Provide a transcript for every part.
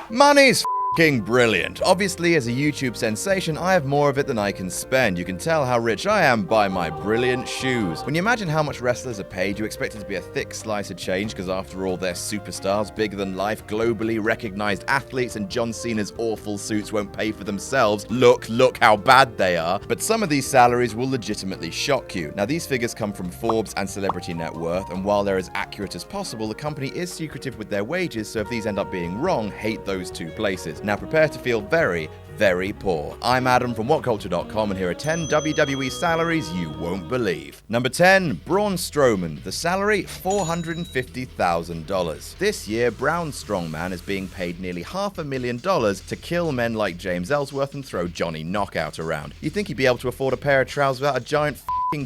Money's f***ing brilliant. Obviously, as a YouTube sensation, I have more of it than I can spend. You can tell how rich I am by my brilliant shoes. When you imagine how much wrestlers are paid, you expect it to be a thick slice of change, because after all, they're superstars, bigger than life, globally recognized athletes, and John Cena's awful suits won't pay for themselves. Look how bad they are. But some of these salaries will legitimately shock you. Now, these figures come from Forbes and Celebrity Net Worth, and while they're as accurate as possible, the company is secretive with their wages, so if these end up being wrong, hate those two places. Now prepare to feel very, very poor. I'm Adam from WhatCulture.com, and here are 10 WWE salaries you won't believe. Number 10, Braun Strowman. The salary, $450,000. This year, Braun Strowman is being paid nearly $500,000 to kill men like James Ellsworth and throw Johnny Knockout around. You'd think he'd be able to afford a pair of trousers without a giant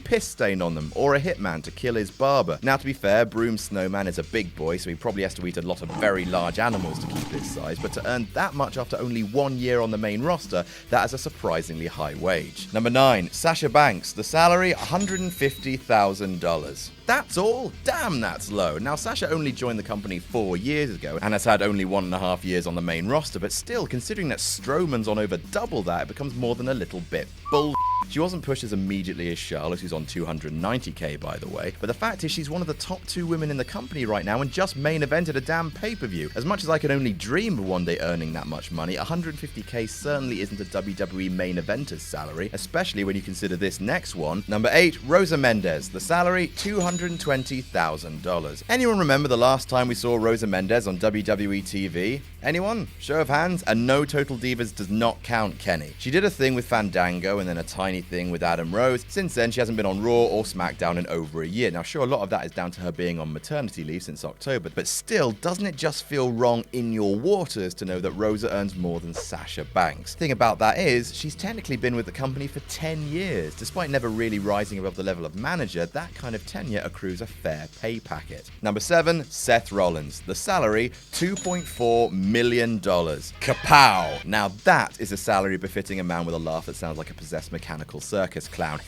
piss stain on them, or a hitman to kill his barber. Now, to be fair, Broom Snowman is a big boy, so he probably has to eat a lot of very large animals to keep his size, but to earn that much after only 1 year on the main roster, that is a surprisingly high wage. Number 9, Sasha Banks. The salary, $150,000. That's all? Damn, that's low. Now, Sasha only joined the company 4 years ago and has had only 1.5 years on the main roster, but still, considering that Strowman's on over double that, it becomes more than a little bit bull. She wasn't pushed as immediately as Charlotte, who's on $290K, by the way, but the fact is she's one of the top 2 women in the company right now and just main evented a damn pay-per-view. As much as I could only dream of one day earning that much money, $150K certainly isn't a WWE main eventer's salary, especially when you consider this next one. Number 8, Rosa Mendes. The salary, $220,000. Anyone remember the last time we saw Rosa Mendes on WWE TV? Anyone? Show of hands? And no, Total Divas does not count, Kenny. She did a thing with Fandango and then a tiny thing with Adam Rose. Since then, she hasn't been on Raw or SmackDown in over a year. Now, sure, a lot of that is down to her being on maternity leave since October, but still, doesn't it just feel wrong in your waters to know that Rosa earns more than Sasha Banks? The thing about that is, she's technically been with the company for 10 years. Despite never really rising above the level of manager, that kind of tenure accrues a fair pay packet. Number 7, Seth Rollins. The salary, $2.4 million. Kapow! Now that is a salary befitting a man with a laugh that sounds like a possessed mechanical circus clown.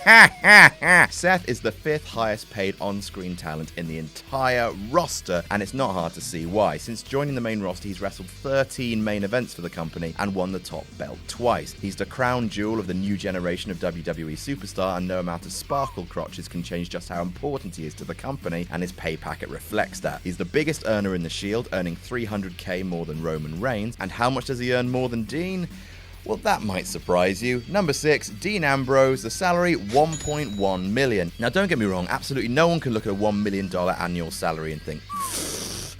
Seth is the 5th highest paid on-screen talent in the entire roster, and it's not hard to see why. Since joining the main roster, he's wrestled 13 main events for the company and won the top belt twice. He's the crown jewel of the new generation of WWE superstar, and no amount of sparkle crotches can change just how important he is to the company, and his pay packet reflects that. He's the biggest earner in the Shield, earning $300K more than Roman Reigns, and how much does he earn more than Dean? Well, that might surprise you. Number 6, Dean Ambrose. The salary, $1.1 million. Now, don't get me wrong, absolutely no one can look at a $1 million annual salary and think,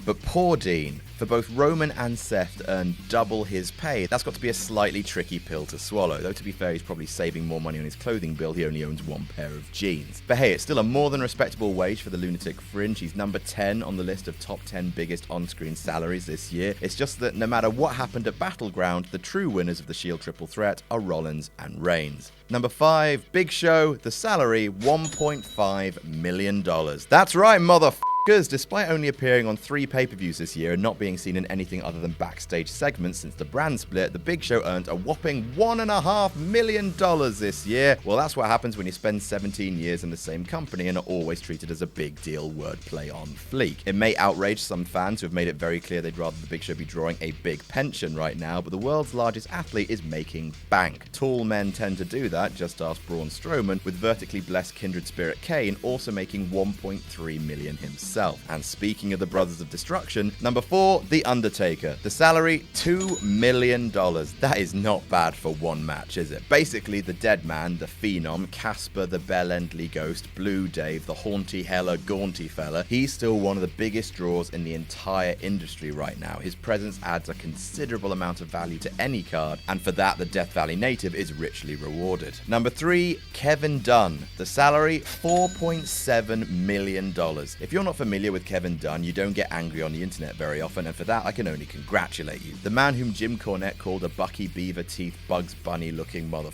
but poor Dean. For both Roman and Seth to earn double his pay, that's got to be a slightly tricky pill to swallow, though to be fair, he's probably saving more money on his clothing bill. He only owns 1 pair of jeans. But hey, it's still a more than respectable wage for the lunatic fringe. He's number 10 on the list of top 10 biggest on-screen salaries this year. It's just that no matter what happened at Battleground, the true winners of the Shield triple threat are Rollins and Reigns. Number 5, Big Show. The salary, $1.5 million. That's right, motherfucker. Despite only appearing on 3 pay-per-views this year and not being seen in anything other than backstage segments since the brand split, the Big Show earned a whopping $1.5 million this year. Well, that's what happens when you spend 17 years in the same company and are always treated as a big deal wordplay on fleek. It may outrage some fans who have made it very clear they'd rather the Big Show be drawing a big pension right now, but the world's largest athlete is making bank. Tall men tend to do that, just ask Braun Strowman, with vertically blessed kindred spirit Kane also making $1.3 million himself. And speaking of the Brothers of Destruction, number 4, The Undertaker. The salary, $2 million. That is not bad for one match, is it? Basically, the Dead Man, the Phenom, Casper, the Bell Endley Ghost, Blue Dave, the Haunty Hella Gaunty fella, he's still one of the biggest draws in the entire industry right now. His presence adds a considerable amount of value to any card, and for that, the Death Valley native is richly rewarded. Number 3, Kevin Dunn. The salary, $4.7 million. If you're not familiar with Kevin Dunn, you don't get angry on the internet very often, and for that I can only congratulate you. The man whom Jim Cornette called a Bucky Beaver teeth Bugs Bunny looking motherfucker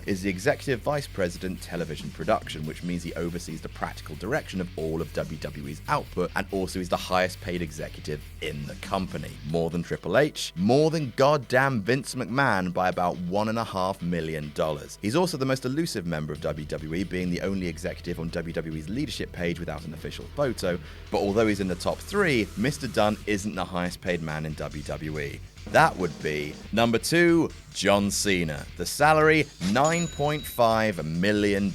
is the Executive Vice President Television Production, which means he oversees the practical direction of all of WWE's output, and also is the highest paid executive in the company. More than Triple H, more than goddamn Vince McMahon by about $1.5 million. He's also the most elusive member of WWE, being the only executive on WWE's leadership page without an official photo, but although he's in the top 3, Mr. Dunn isn't the highest paid man in WWE. That would be number 2, John Cena. The salary, $9.5 million.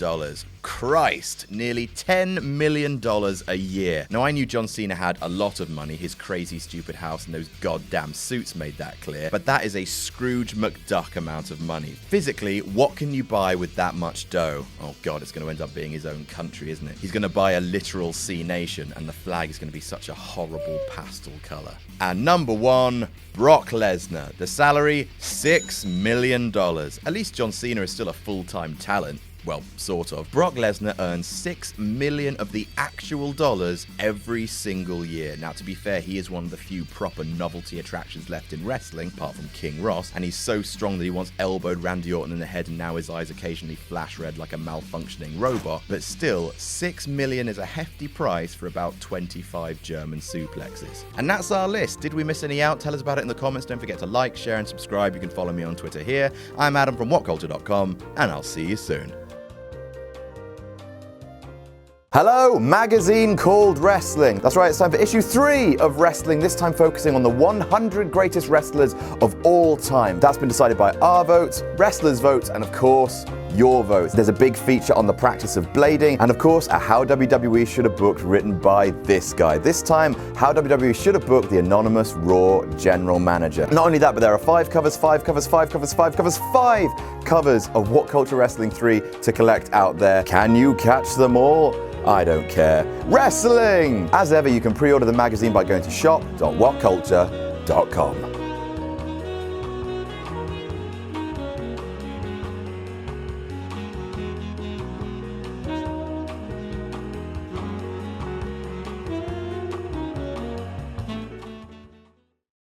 Christ, nearly $10 million a year. Now, I knew John Cena had a lot of money. His crazy, stupid house and those goddamn suits made that clear. But that is a Scrooge McDuck amount of money. Physically, what can you buy with that much dough? Oh God, it's going to end up being his own country, isn't it? He's going to buy a literal C Nation, and the flag is going to be such a horrible pastel color. And number 1, Brock Lesnar. The salary, $6 million. At least John Cena is still a full-time talent. Well, sort of. Brock Lesnar earns $6 million of the actual dollars every single year. Now, to be fair, he is one of the few proper novelty attractions left in wrestling, apart from King Ross, and he's so strong that he once elbowed Randy Orton in the head and now his eyes occasionally flash red like a malfunctioning robot. But still, $6 million is a hefty price for about 25 German suplexes. And that's our list. Did we miss any out? Tell us about it in the comments. Don't forget to like, share, and subscribe. You can follow me on Twitter here. I'm Adam from WhatCulture.com, and I'll see you soon. Hello, magazine called Wrestling. That's right, it's time for issue 3 of Wrestling, this time focusing on the 100 greatest wrestlers of all time. That's been decided by our votes, wrestlers' votes, and of course, your votes. There's a big feature on the practice of blading, and of course, a How WWE Should Have Booked written by this guy. This time, How WWE Should Have Booked the anonymous Raw general manager. Not only that, but there are 5 covers of What Culture Wrestling 3 to collect out there. Can you catch them all? I don't care. Wrestling! As ever, you can pre-order the magazine by going to shop.whatculture.com.